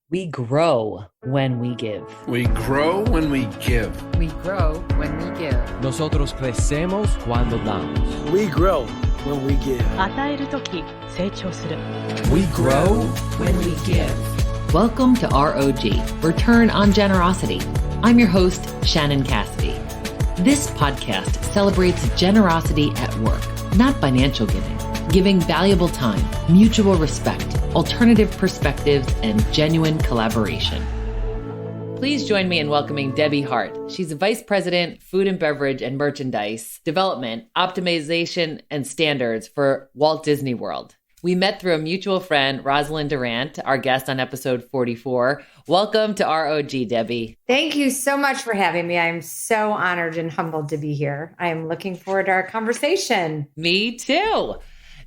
We grow when we give. We grow when we give. We grow when we give. Nosotros crecemos cuando damos. We grow when we give. 与えるとき、成長する。 We grow when we give. Welcome to ROG, Return on Generosity. I'm your host, Shannon Cassidy. This podcast celebrates generosity at work, not financial giving valuable time, mutual respect, alternative perspectives, and genuine collaboration. Please join me in welcoming Debbie Hart. She's the Vice President, Food and Beverage and Merchandise Development, Optimization, and Standards for Walt Disney World. We met through a mutual friend, Rosalind Durant, our guest on episode 44. Welcome to ROG, Debbie. Thank you so much for having me. I'm so honored and humbled to be here. I am looking forward to our conversation. Me too.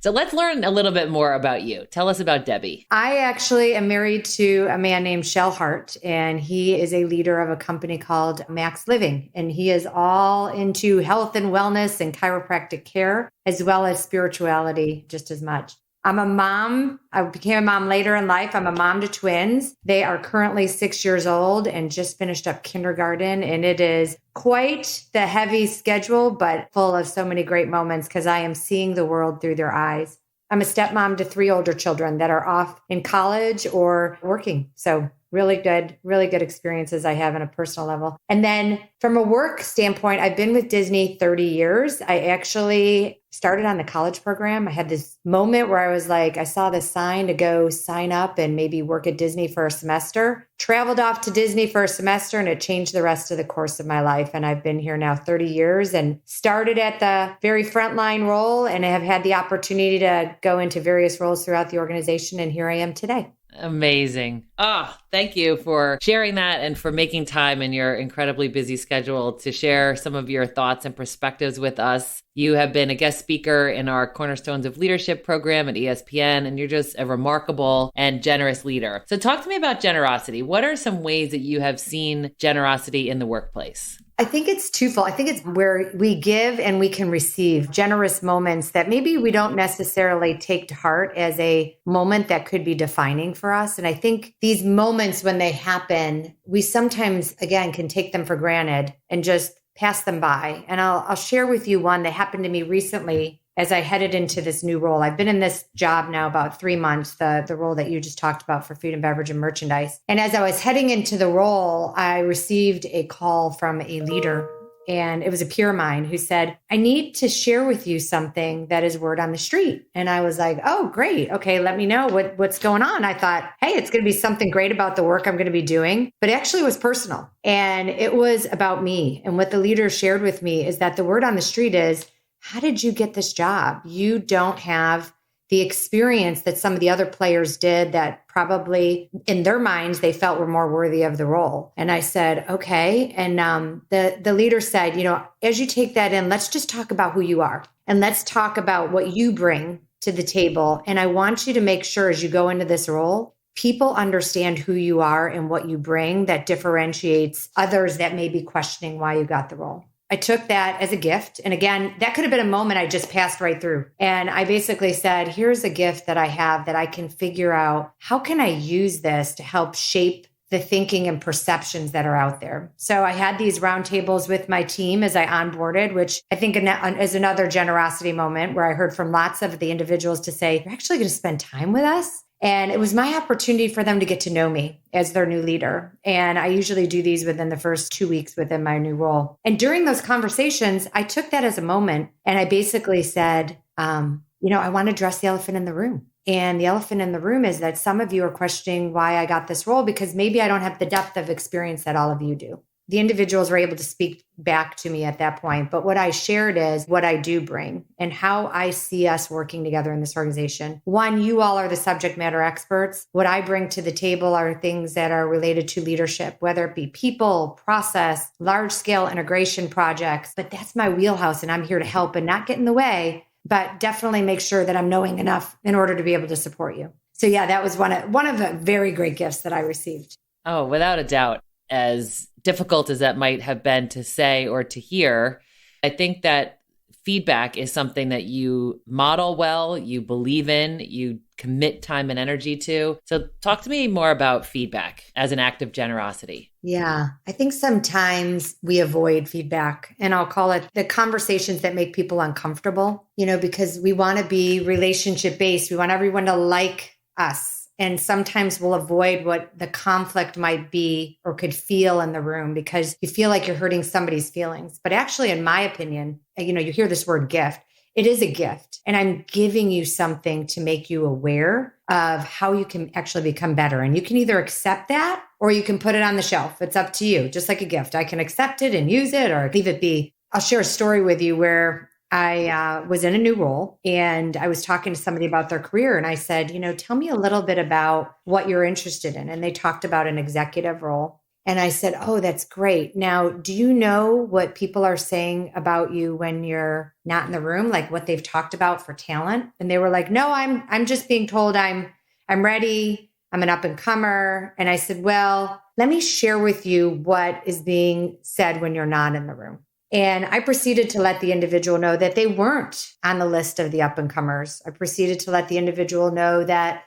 So let's learn a little bit more about you. Tell us about Debbie. I actually am married to a man named Shel Hart, and he is a leader of a company called Max Living. And he is all into health and wellness and chiropractic care, as well as spirituality just as much. I'm a mom. I became a mom later in life. I'm a mom to twins. They are currently 6 years old and just finished up kindergarten. And it is quite the heavy schedule, but full of so many great moments because I am seeing the world through their eyes. I'm a stepmom to 3 older children that are off in college or working. So really good experiences I have on a personal level. And then from a work standpoint, I've been with Disney 30 years. I actually started on the college program. I had this moment where I was like, I saw this sign to go sign up and maybe work at Disney for a semester, traveled off to Disney for a semester, and it changed the rest of the course of my life. And I've been here now 30 years and started at the very frontline role and I have had the opportunity to go into various roles throughout the organization. And here I am today. Amazing. Thank you for sharing that and for making time in your incredibly busy schedule to share some of your thoughts and perspectives with us. You have been a guest speaker in our Cornerstones of Leadership program at ESPN, and you're just a remarkable and generous leader. So talk to me about generosity. What are some ways that you have seen generosity in the workplace? I think it's twofold. I think it's where we give and we can receive generous moments that maybe we don't necessarily take to heart as a moment that could be defining for us. And I think these moments when they happen, we sometimes, again, can take them for granted and just pass them by. And I'll share with you one that happened to me recently as I headed into this new role. I've been in this job now about 3 months, the role that you just talked about for food and beverage and merchandise. And as I was heading into the role, I received a call from a leader, and it was a peer of mine who said, I need to share with you something that is word on the street. And I was like, oh, great. Okay, let me know what's going on. I thought, hey, it's going to be something great about the work I'm going to be doing. But actually it was personal. And it was about me. And what the leader shared with me is that the word on the street is, how did you get this job? You don't have the experience that some of the other players did that probably in their minds, they felt were more worthy of the role. And I said, okay. And the leader said, as you take that in, let's just talk about who you are and let's talk about what you bring to the table. And I want you to make sure as you go into this role, people understand who you are and what you bring that differentiates others that may be questioning why you got the role. I took that as a gift. And again, that could have been a moment I just passed right through. And I basically said, here's a gift that I have that I can figure out. How can I use this to help shape the thinking and perceptions that are out there? So I had these roundtables with my team as I onboarded, which I think is another generosity moment where I heard from lots of the individuals to say, you're actually going to spend time with us? And it was my opportunity for them to get to know me as their new leader. And I usually do these within the first 2 weeks within my new role. And during those conversations, I took that as a moment and I basically said, I want to address the elephant in the room. And the elephant in the room is that some of you are questioning why I got this role because maybe I don't have the depth of experience that all of you do. The individuals were able to speak back to me at that point. But what I shared is what I do bring and how I see us working together in this organization. One, you all are the subject matter experts. What I bring to the table are things that are related to leadership, whether it be people, process, large scale integration projects. But that's my wheelhouse and I'm here to help and not get in the way, but definitely make sure that I'm knowing enough in order to be able to support you. So yeah, that was one of the very great gifts that I received. Oh, without a doubt. As difficult as that might have been to say or to hear, I think that feedback is something that you model well, you believe in, you commit time and energy to. So talk to me more about feedback as an act of generosity. Yeah, I think sometimes we avoid feedback, and I'll call it the conversations that make people uncomfortable, because we want to be relationship based. We want everyone to like us. And sometimes we'll avoid what the conflict might be or could feel in the room because you feel like you're hurting somebody's feelings. But actually, in my opinion, you hear this word gift. It is a gift. And I'm giving you something to make you aware of how you can actually become better. And you can either accept that or you can put it on the shelf. It's up to you, just like a gift. I can accept it and use it or leave it be. I'll share a story with you where I was in a new role and I was talking to somebody about their career. And I said, tell me a little bit about what you're interested in. And they talked about an executive role. And I said, oh, that's great. Now, do you know what people are saying about you when you're not in the room, like what they've talked about for talent? And they were like, no, I'm just being told I'm ready. I'm an up and comer. And I said, well, let me share with you what is being said when you're not in the room. And I proceeded to let the individual know that they weren't on the list of the up and comers. I proceeded to let the individual know that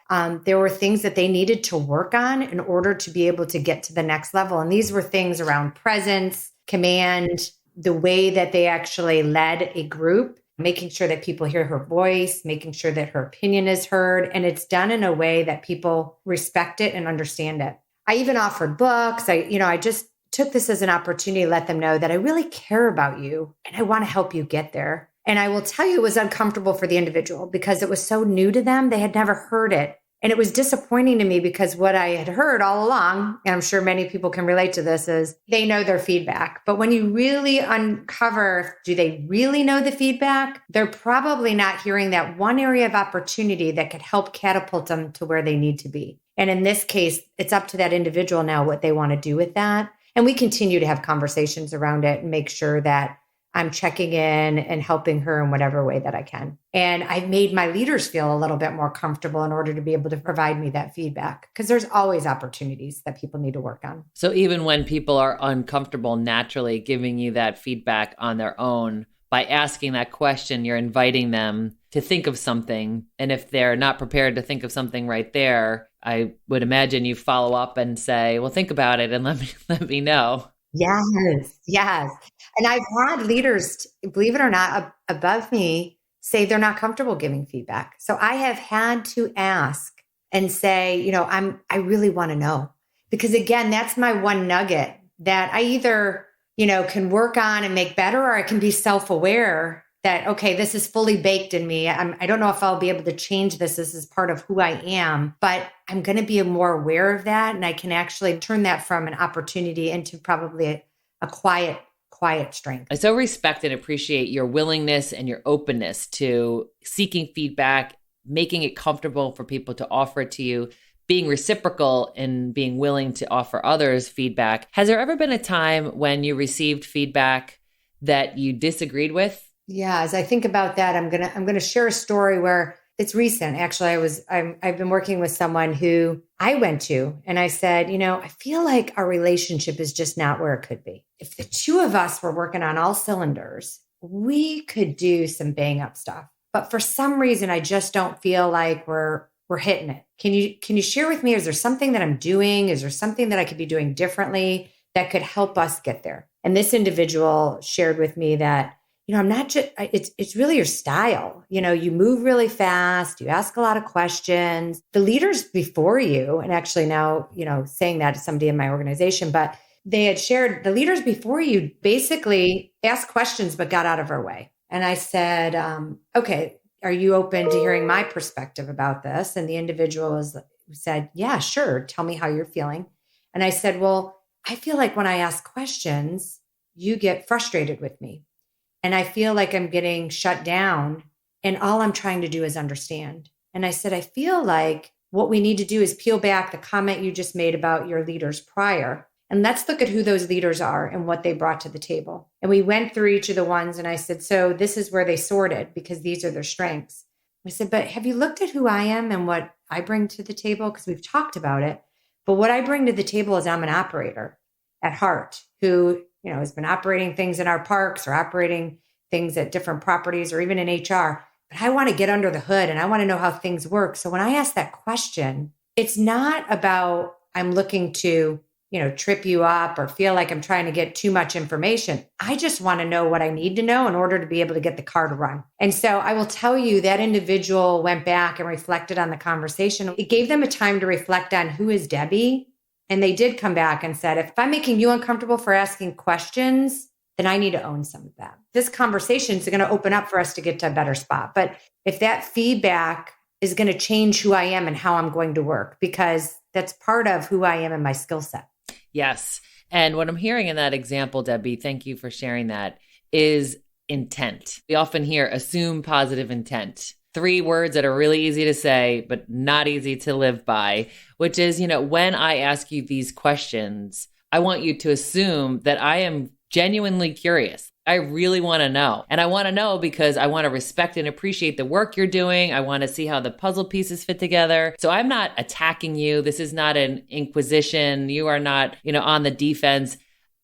there were things that they needed to work on in order to be able to get to the next level. And these were things around presence, command, the way that they actually led a group, making sure that people hear her voice, making sure that her opinion is heard. And it's done in a way that people respect it and understand it. I even offered books. I just took this as an opportunity to let them know that I really care about you and I want to help you get there. And I will tell you, it was uncomfortable for the individual because it was so new to them. They had never heard it. And it was disappointing to me because what I had heard all along, and I'm sure many people can relate to this, is they know their feedback. But when you really uncover, do they really know the feedback? They're probably not hearing that one area of opportunity that could help catapult them to where they need to be. And in this case, it's up to that individual now what they want to do with that. And we continue to have conversations around it and make sure that I'm checking in and helping her in whatever way that I can. And I've made my leaders feel a little bit more comfortable in order to be able to provide me that feedback because there's always opportunities that people need to work on. So even when people are uncomfortable naturally giving you that feedback on their own, by asking that question, you're inviting them to think of something. And if they're not prepared to think of something right there, I would imagine you follow up and say, well, think about it and let me know. Yes. And I've had leaders, believe it or not, above me say they're not comfortable giving feedback. So I have had to ask and say, I really want to know. Because again, that's my one nugget that I either, can work on and make better, or I can be self-aware that, okay, this is fully baked in me. I don't know if I'll be able to change this. This is part of who I am, but I'm going to be more aware of that. And I can actually turn that from an opportunity into probably a quiet strength. I so respect and appreciate your willingness and your openness to seeking feedback, making it comfortable for people to offer it to you, being reciprocal and being willing to offer others feedback. Has there ever been a time when you received feedback that you disagreed with? Yeah, as I think about that, I'm gonna share a story where it's recent. Actually, I've been working with someone who I went to and I said, I feel like our relationship is just not where it could be. If the two of us were working on all cylinders, we could do some bang up stuff. But for some reason, I just don't feel like we're hitting it. Can you share with me, is there something that I'm doing? Is there something that I could be doing differently that could help us get there? And this individual shared with me that, I'm not just, it's really your style. You move really fast. You ask a lot of questions. The leaders before you, and actually now, saying that to somebody in my organization, but they had shared the leaders before you basically asked questions, but got out of our way. And I said, okay, are you open to hearing my perspective about this? And the individual said, yeah, sure. Tell me how you're feeling. And I said, well, I feel like when I ask questions, you get frustrated with me. And I feel like I'm getting shut down and all I'm trying to do is understand. And I said, I feel like what we need to do is peel back the comment you just made about your leaders prior. And let's look at who those leaders are and what they brought to the table. And we went through each of the ones and I said, so this is where they sorted because these are their strengths. I said, but have you looked at who I am and what I bring to the table? Because we've talked about it. But what I bring to the table is I'm an operator at heart who, has been operating things in our parks or operating things at different properties or even in HR, but I want to get under the hood and I want to know how things work. So when I ask that question, it's not about I'm looking to, trip you up or feel like I'm trying to get too much information. I just want to know what I need to know in order to be able to get the car to run. And so I will tell you that individual went back and reflected on the conversation. It gave them a time to reflect on who is Debbie. And they did come back and said, if I'm making you uncomfortable for asking questions, then I need to own some of that. This conversation is going to open up for us to get to a better spot. But if that feedback is going to change who I am and how I'm going to work, because that's part of who I am and my skill set. Yes. And what I'm hearing in that example, Debbie, thank you for sharing that, is intent. We often hear assume positive intent. 3 words that are really easy to say, but not easy to live by, which is, when I ask you these questions, I want you to assume that I am genuinely curious. I really want to know. And I want to know because I want to respect and appreciate the work you're doing. I want to see how the puzzle pieces fit together. So I'm not attacking you. This is not an inquisition. You are not, on the defense.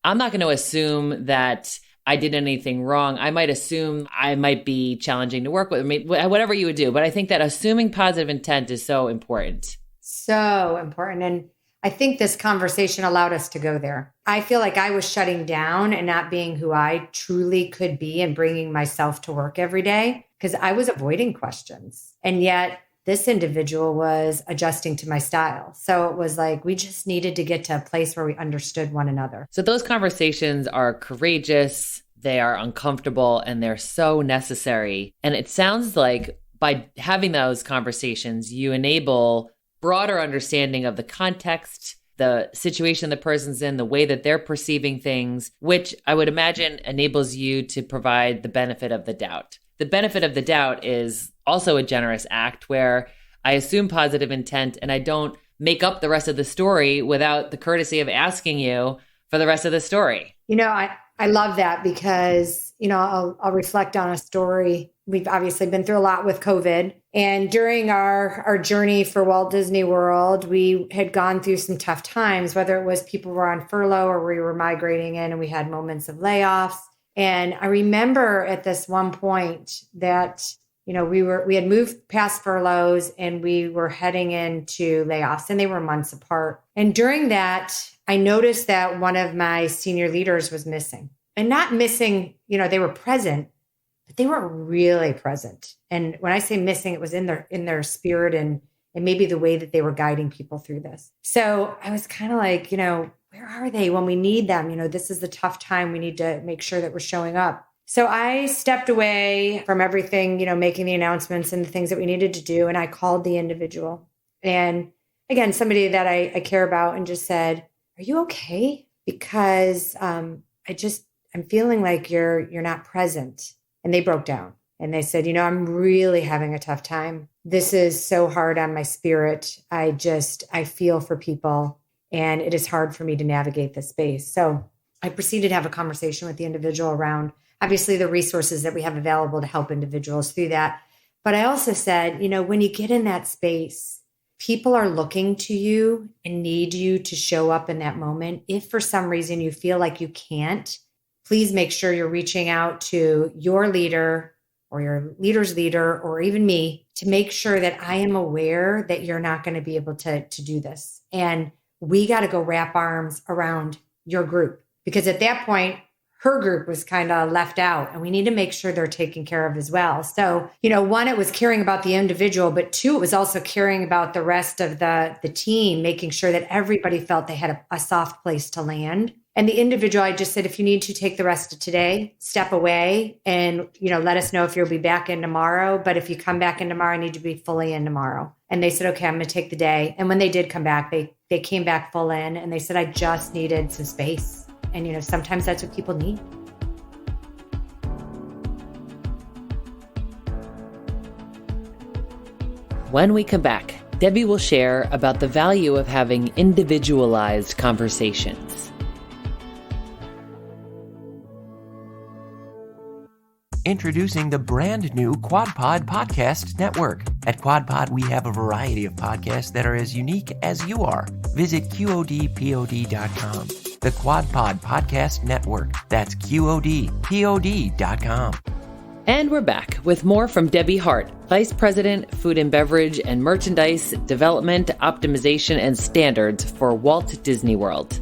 I'm not going to assume that I did anything wrong. I might assume I might be challenging to work with, whatever you would do. But I think that assuming positive intent is so important. So important. And I think this conversation allowed us to go there. I feel like I was shutting down and not being who I truly could be and bringing myself to work every day because I was avoiding questions. And yet this individual was adjusting to my style. So it was like, we just needed to get to a place where we understood one another. So those conversations are courageous, they are uncomfortable, and they're so necessary. And it sounds like by having those conversations, you enable broader understanding of the context, the situation the person's in, the way that they're perceiving things, which I would imagine enables you to provide the benefit of the doubt. The benefit of the doubt is also a generous act where I assume positive intent and I don't make up the rest of the story without the courtesy of asking you for the rest of the story. I love that because, I'll reflect on a story. We've obviously been through a lot with COVID. And during our journey for Walt Disney World, we had gone through some tough times, whether it was people were on furlough or we were migrating in and we had moments of layoffs. And I remember at this one point that, we had moved past furloughs and we were heading into layoffs and they were months apart. And during that, I noticed that one of my senior leaders was missing. And not missing, they were present, but they were really present. And when I say missing, it was in their spirit and maybe the way that they were guiding people through this. So I was kind of like, where are they when we need them? This is the tough time. We need to make sure that we're showing up. So I stepped away from everything, making the announcements and the things that we needed to do. And I called the individual. And again, somebody that I care about and just said, are you okay? Because I'm feeling like you're not present. And they broke down and they said, I'm really having a tough time. This is so hard on my spirit. I feel for people and it is hard for me to navigate this space. So I proceeded to have a conversation with the individual around obviously the resources that we have available to help individuals through that. But I also said, when you get in that space, people are looking to you and need you to show up in that moment. If for some reason you feel like you can't, please make sure you're reaching out to your leader or your leader's leader or even me to make sure that I am aware that you're not going to be able to do this. And we got to go wrap arms around your group because at that point, her group was kind of left out and we need to make sure they're taken care of as well. So, one, it was caring about the individual, but 2, it was also caring about the rest of the team, making sure that everybody felt they had a soft place to land. And the individual, I just said, if you need to take the rest of today, step away and, let us know if you'll be back in tomorrow. But if you come back in tomorrow, I need to be fully in tomorrow. And they said, okay, I'm going to take the day. And when they did come back, they came back full in and they said, I just needed some space. And, sometimes that's what people need. When we come back, Debbie will share about the value of having individualized conversations. Introducing the brand new QuadPod Podcast Network. At QuadPod, we have a variety of podcasts that are as unique as you are. Visit QODPOD.com. The QuadPod Podcast Network. That's QODPOD.com. And we're back with more from Debbie Hart, Vice President, Food and Beverage and Merchandise Development, Optimization, and Standards for Walt Disney World.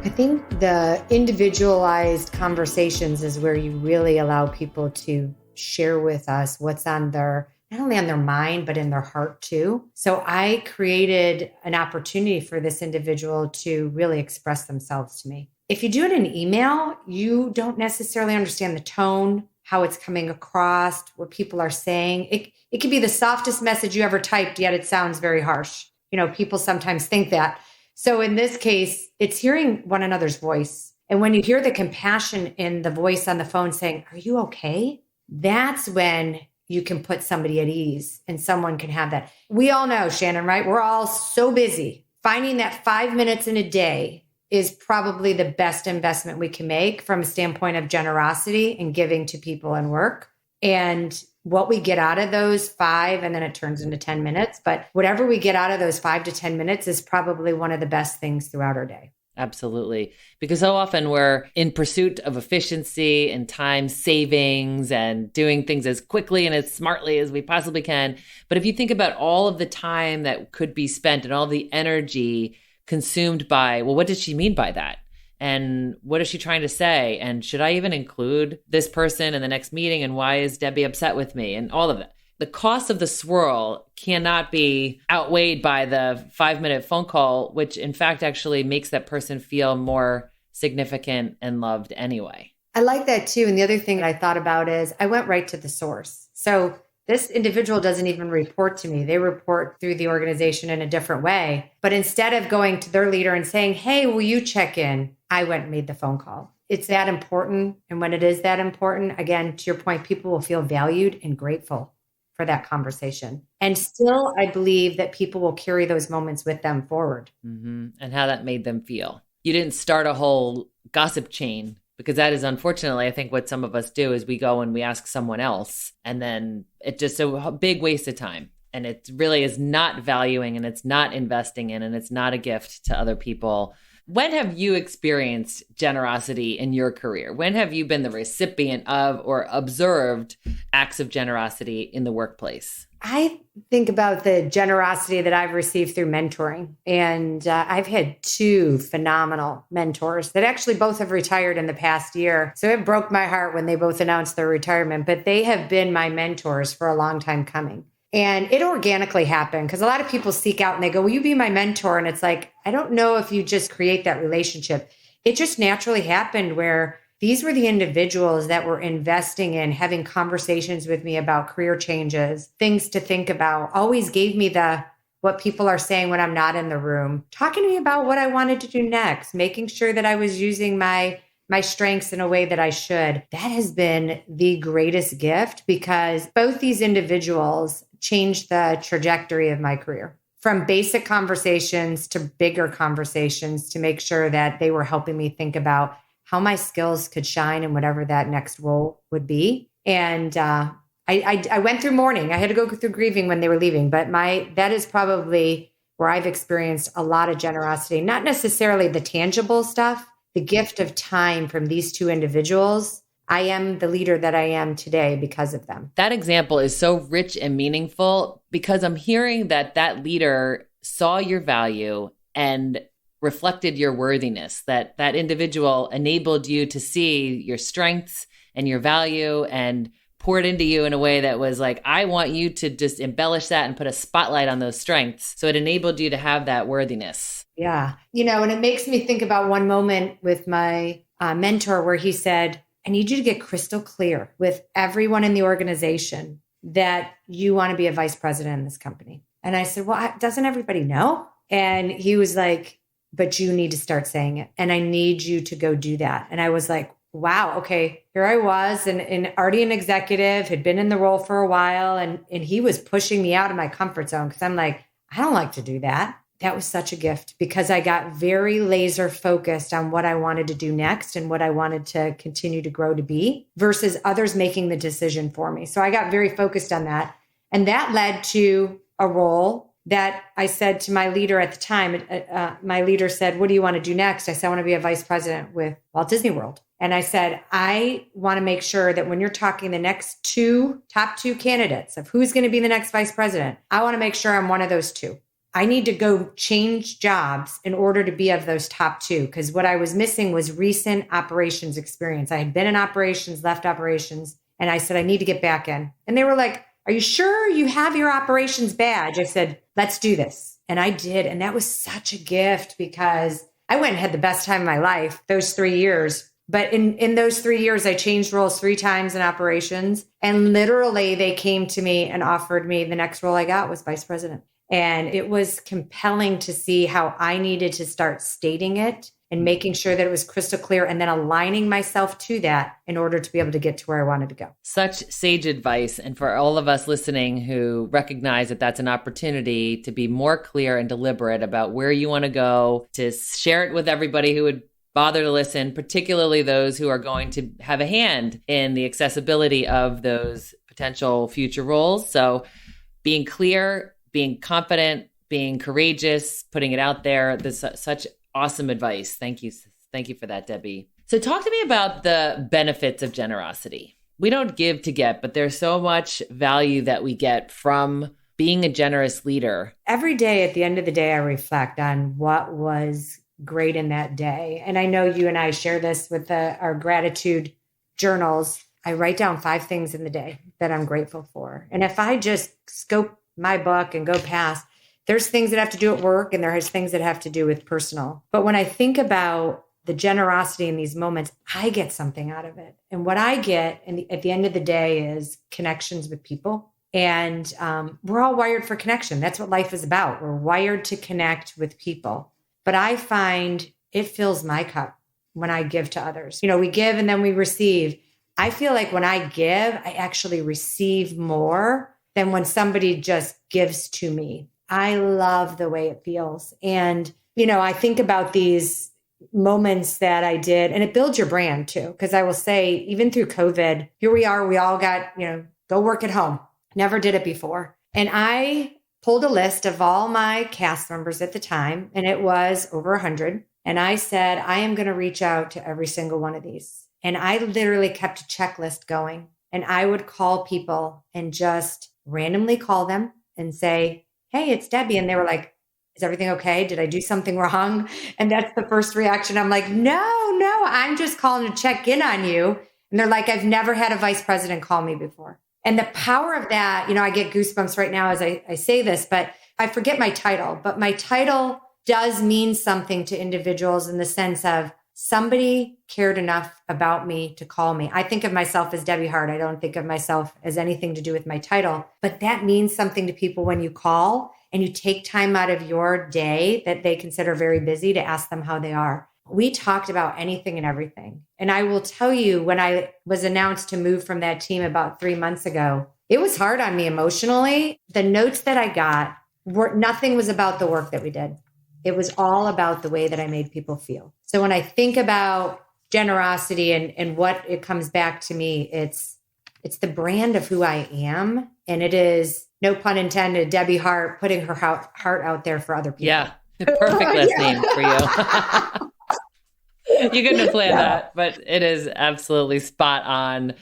I think the individualized conversations is where you really allow people to share with us what's on their, not only on their mind, but in their heart too. So I created an opportunity for this individual to really express themselves to me. If you do it in email, you don't necessarily understand the tone, how it's coming across, what people are saying. It could be the softest message you ever typed, yet it sounds very harsh. People sometimes think that. So in this case, it's hearing one another's voice. And when you hear the compassion in the voice on the phone saying, "Are you okay?" That's when you can put somebody at ease and someone can have that. We all know, Shannon, right? We're all so busy. Finding that 5 minutes in a day is probably the best investment we can make from a standpoint of generosity and giving to people and work. And what we get out of those 5, and then it turns into 10 minutes, but whatever we get out of those 5 to 10 minutes is probably one of the best things throughout our day. Absolutely. Because so often we're in pursuit of efficiency and time savings and doing things as quickly and as smartly as we possibly can. But if you think about all of the time that could be spent and all the energy consumed by, well, what did she mean by that? And what is she trying to say? And should I even include this person in the next meeting? And why is Debbie upset with me? And all of that. The cost of the swirl cannot be outweighed by the 5-minute phone call, which in fact actually makes that person feel more significant and loved anyway. I like that too. And the other thing I thought about is I went right to the source. So this individual doesn't even report to me. They report through the organization in a different way. But instead of going to their leader and saying, "Hey, will you check in?" I went and made the phone call. It's that important. And when it is that important, again, to your point, people will feel valued and grateful for that conversation. And still, I believe that people will carry those moments with them forward. Mm-hmm. And how that made them feel. You didn't start a whole gossip chain, because that is unfortunately, I think what some of us do is we go and we ask someone else, and then it's just a big waste of time. And it really is not valuing, and it's not investing in, and it's not a gift to other people. When have you experienced generosity in your career? When have you been the recipient of or observed acts of generosity in the workplace? I think about the generosity that I've received through mentoring. And I've had 2 phenomenal mentors that actually both have retired in the past year. So it broke my heart when they both announced their retirement, but they have been my mentors for a long time coming. And it organically happened because a lot of people seek out and they go, "Will you be my mentor?" And it's like, I don't know if you just create that relationship. It just naturally happened where these were the individuals that were investing in having conversations with me about career changes, things to think about, always gave me what people are saying when I'm not in the room, talking to me about what I wanted to do next, making sure that I was using my strengths in a way that I should. That has been the greatest gift because both these individuals changed the trajectory of my career from basic conversations to bigger conversations to make sure that they were helping me think about how my skills could shine in whatever that next role would be. And I went through mourning. I had to go through grieving when they were leaving, but that is probably where I've experienced a lot of generosity, not necessarily the tangible stuff, the gift of time from these 2 individuals. I am the leader that I am today because of them. That example is so rich and meaningful because I'm hearing that leader saw your value and reflected your worthiness, that individual enabled you to see your strengths and your value and poured into you in a way that was like, I want you to just embellish that and put a spotlight on those strengths. So it enabled you to have that worthiness. Yeah. And it makes me think about one moment with my mentor where he said, "I need you to get crystal clear with everyone in the organization that you want to be a vice president in this company." And I said, "Well, doesn't everybody know?" And he was like, "But you need to start saying it. And I need you to go do that." And I was like, wow, okay, here I was and already an executive, had been in the role for a while. And he was pushing me out of my comfort zone because I'm like, I don't like to do that. That was such a gift because I got very laser focused on what I wanted to do next and what I wanted to continue to grow to be versus others making the decision for me. So I got very focused on that. And that led to a role that I said to my leader at the time. My leader said, "What do you want to do next?" I said, "I want to be a vice president with Walt Disney World." And I said, I want to make sure that when you're talking the next top two candidates of who's going to be the next vice president, I want to make sure I'm one of those two. I need to go change jobs in order to be of those top two, because what I was missing was recent operations experience. I had been in operations, left operations, and I said, I need to get back in. And they were like, are you sure you have your operations badge? I said, let's do this. And I did. And that was such a gift because I went and had the best time of my life those 3 years. But in those 3 years, I changed roles 3 times in operations. And literally they came to me and offered me the next role I got was vice president. And it was compelling to see how I needed to start stating it and making sure that it was crystal clear and then aligning myself to that in order to be able to get to where I wanted to go. Such sage advice. And for all of us listening who recognize that that's an opportunity to be more clear and deliberate about where you want to go, to share it with everybody who would bother to listen, particularly those who are going to have a hand in the accessibility of those potential future roles. So being clear, being confident, being courageous, putting it out there. This is such awesome advice. Thank you. Thank you for that, Debbie. So talk to me about the benefits of generosity. We don't give to get, but there's so much value that we get from being a generous leader. Every day at the end of the day, I reflect on what was great in that day. And I know you and I share this with our gratitude journals. I write down 5 things in the day that I'm grateful for. And if I just scope my book and go past, there's things that have to do at work and there's things that have to do with personal. But when I think about the generosity in these moments, I get something out of it. And what I get at the end of the day is connections with people. And we're all wired for connection. That's what life is about. We're wired to connect with people. But I find it fills my cup when I give to others. You know, we give and then we receive. I feel like when I give, I actually receive more than when somebody just gives to me. I love the way it feels. And, you know, I think about these moments that I did, and it builds your brand too. Because I will say, even through COVID, here we are, we all got, go work at home. Never did it before. And I pulled a list of all my cast members at the time, and it was over 100. And I said, I am going to reach out to every single one of these. And I literally kept a checklist going. And I would call people and just randomly call them and say, hey, it's Debbie. And they were like, is everything okay? Did I do something wrong? And that's the first reaction. I'm like, no, I'm just calling to check in on you. And they're like, I've never had a vice president call me before. And the power of that, I get goosebumps right now as I say this, but I forget my title. But my title does mean something to individuals in the sense of somebody cared enough about me to call me. I think of myself as Debbie Hart. I don't think of myself as anything to do with my title, but that means something to people when you call and you take time out of your day that they consider very busy to ask them how they are. We talked about anything and everything. And I will tell you, when I was announced to move from that team about 3 months ago, it was hard on me emotionally. The notes that I got nothing was about the work that we did. It was all about the way that I made people feel. So when I think about generosity and what it comes back to me, it's the brand of who I am. And it is, no pun intended, Debbie Hart putting her heart out there for other people. Yeah, the perfect last name for you. You couldn't have planned that, but it is absolutely spot on.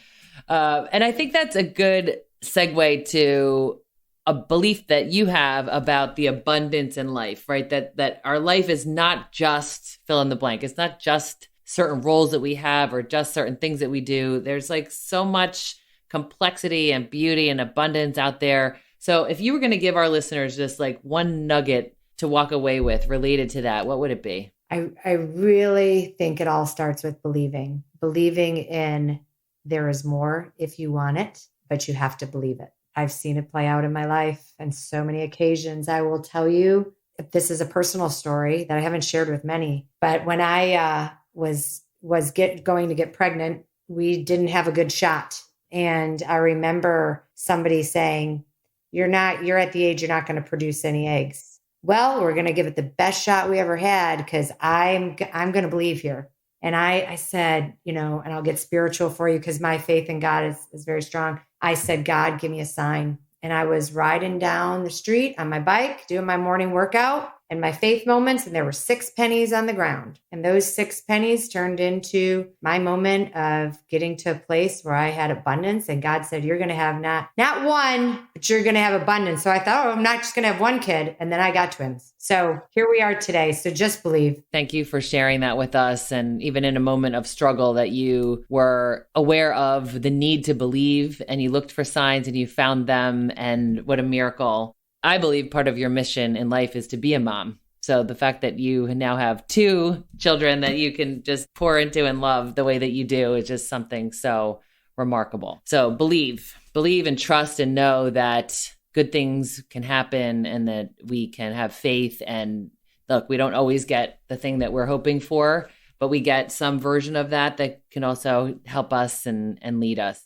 And I think that's a good segue to a belief that you have about the abundance in life, right? That our life is not just fill in the blank. It's not just certain roles that we have or just certain things that we do. There's like so much complexity and beauty and abundance out there. So if you were going to give our listeners just like one nugget to walk away with related to that, what would it be? I really think it all starts with believing in there is more if you want it, but you have to believe it. I've seen it play out in my life on so many occasions. I will tell you, this is a personal story that I haven't shared with many, but when I was going to get pregnant, we didn't have a good shot. And I remember somebody saying, you're at the age, you're not going to produce any eggs. Well, we're going to give it the best shot we ever had because I'm going to believe here. And I said, and I'll get spiritual for you because my faith in God is very strong. I said, God, give me a sign. And I was riding down the street on my bike, doing my morning workout. and my faith moments, and there were 6 pennies on the ground. And those 6 pennies turned into my moment of getting to a place where I had abundance. And God said, you're going to have not one, but you're going to have abundance. So I thought, I'm not just going to have one kid. And then I got twins. So here we are today. So just believe. Thank you for sharing that with us. And even in a moment of struggle that you were aware of the need to believe, and you looked for signs and you found them. And what a miracle. I believe part of your mission in life is to be a mom. So the fact that you now have 2 children that you can just pour into and love the way that you do is just something so remarkable. So believe and trust and know that good things can happen and that we can have faith. And look, we don't always get the thing that we're hoping for, but we get some version of that can also help us and lead us.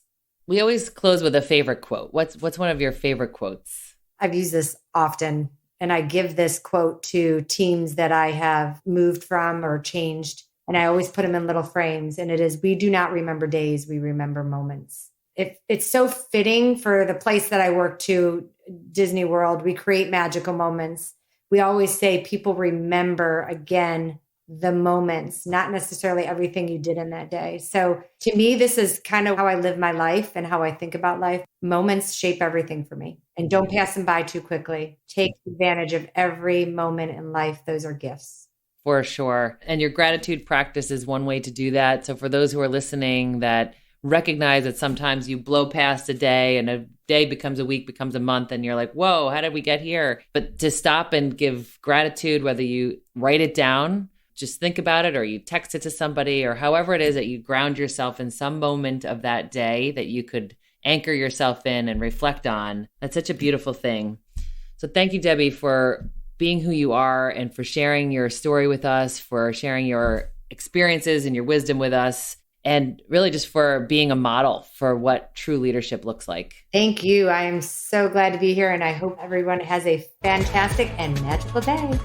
We always close with a favorite quote. What's one of your favorite quotes? I've used this often, and I give this quote to teams that I have moved from or changed, and I always put them in little frames, and it is, we do not remember days, we remember moments. It's so fitting for the place that I work to, Disney World. We create magical moments. We always say people remember, again, the moments, not necessarily everything you did in that day. So to me, this is kind of how I live my life and how I think about life. Moments shape everything for me, and don't pass them by too quickly. Take advantage of every moment in life. Those are gifts. For sure. And your gratitude practice is one way to do that. So for those who are listening that recognize that sometimes you blow past a day and a day becomes a week, becomes a month, and you're like, whoa, how did we get here? But to stop and give gratitude, whether you write it down, just think about it, or you text it to somebody, or however it is that you ground yourself in some moment of that day that you could anchor yourself in and reflect on. That's such a beautiful thing. So thank you, Debbie, for being who you are and for sharing your story with us, for sharing your experiences and your wisdom with us, and really just for being a model for what true leadership looks like. Thank you. I am so glad to be here, and I hope everyone has a fantastic and magical day.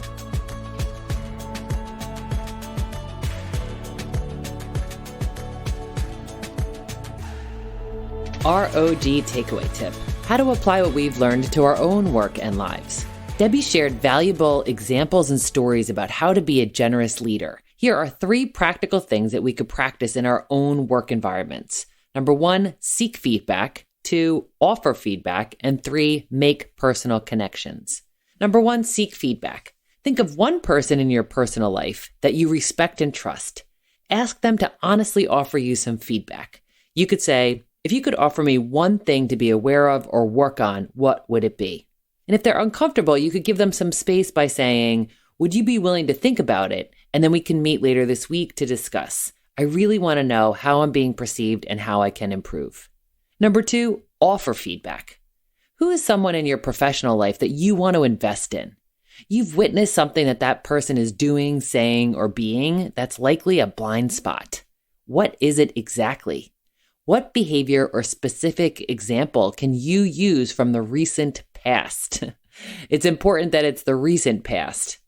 ROG takeaway tip: how to apply what we've learned to our own work and lives. Debbie shared valuable examples and stories about how to be a generous leader. Here are 3 practical things that we could practice in our own work environments. Number 1, seek feedback. 2, offer feedback. And 3, make personal connections. Number 1, seek feedback. Think of one person in your personal life that you respect and trust. Ask them to honestly offer you some feedback. You could say, if you could offer me one thing to be aware of or work on, what would it be? And if they're uncomfortable, you could give them some space by saying, would you be willing to think about it? And then we can meet later this week to discuss. I really want to know how I'm being perceived and how I can improve. Number 2, offer feedback. Who is someone in your professional life that you want to invest in? You've witnessed something that person is doing, saying, or being that's likely a blind spot. What is it exactly? What behavior or specific example can you use from the recent past? It's important that it's the recent past.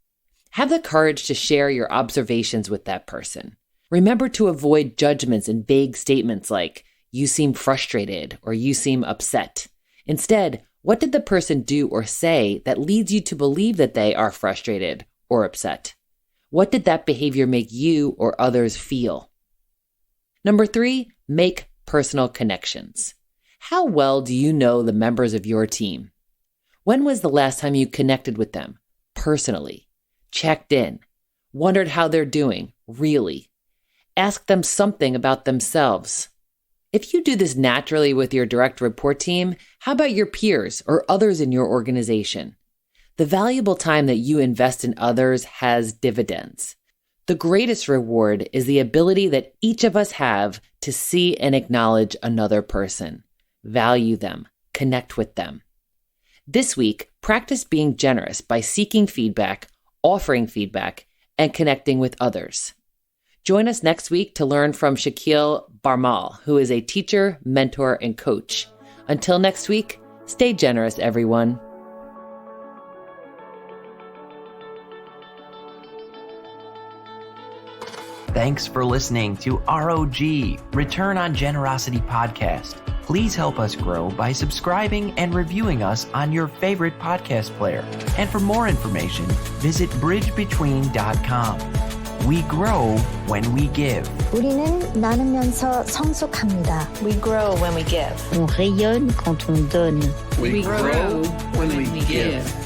Have the courage to share your observations with that person. Remember to avoid judgments and vague statements like, you seem frustrated or you seem upset. Instead, what did the person do or say that leads you to believe that they are frustrated or upset? What did that behavior make you or others feel? Number 3, make personal connections. How well do you know the members of your team? When was the last time you connected with them personally, checked in, wondered how they're doing, really? Ask them something about themselves. If you do this naturally with your direct report team, how about your peers or others in your organization? The valuable time that you invest in others has dividends. The greatest reward is the ability that each of us have to see and acknowledge another person, value them, connect with them. This week, practice being generous by seeking feedback, offering feedback, and connecting with others. Join us next week to learn from Shel Barmal, who is a teacher, mentor, and coach. Until next week, stay generous, everyone. Thanks for listening to ROG, Return on Generosity Podcast. Please help us grow by subscribing and reviewing us on your favorite podcast player. And for more information, visit bridgebetween.com. We grow when we give. 우리는 나누면서 성숙합니다. We grow when we give. On rayonne quand on donne. We grow when we give.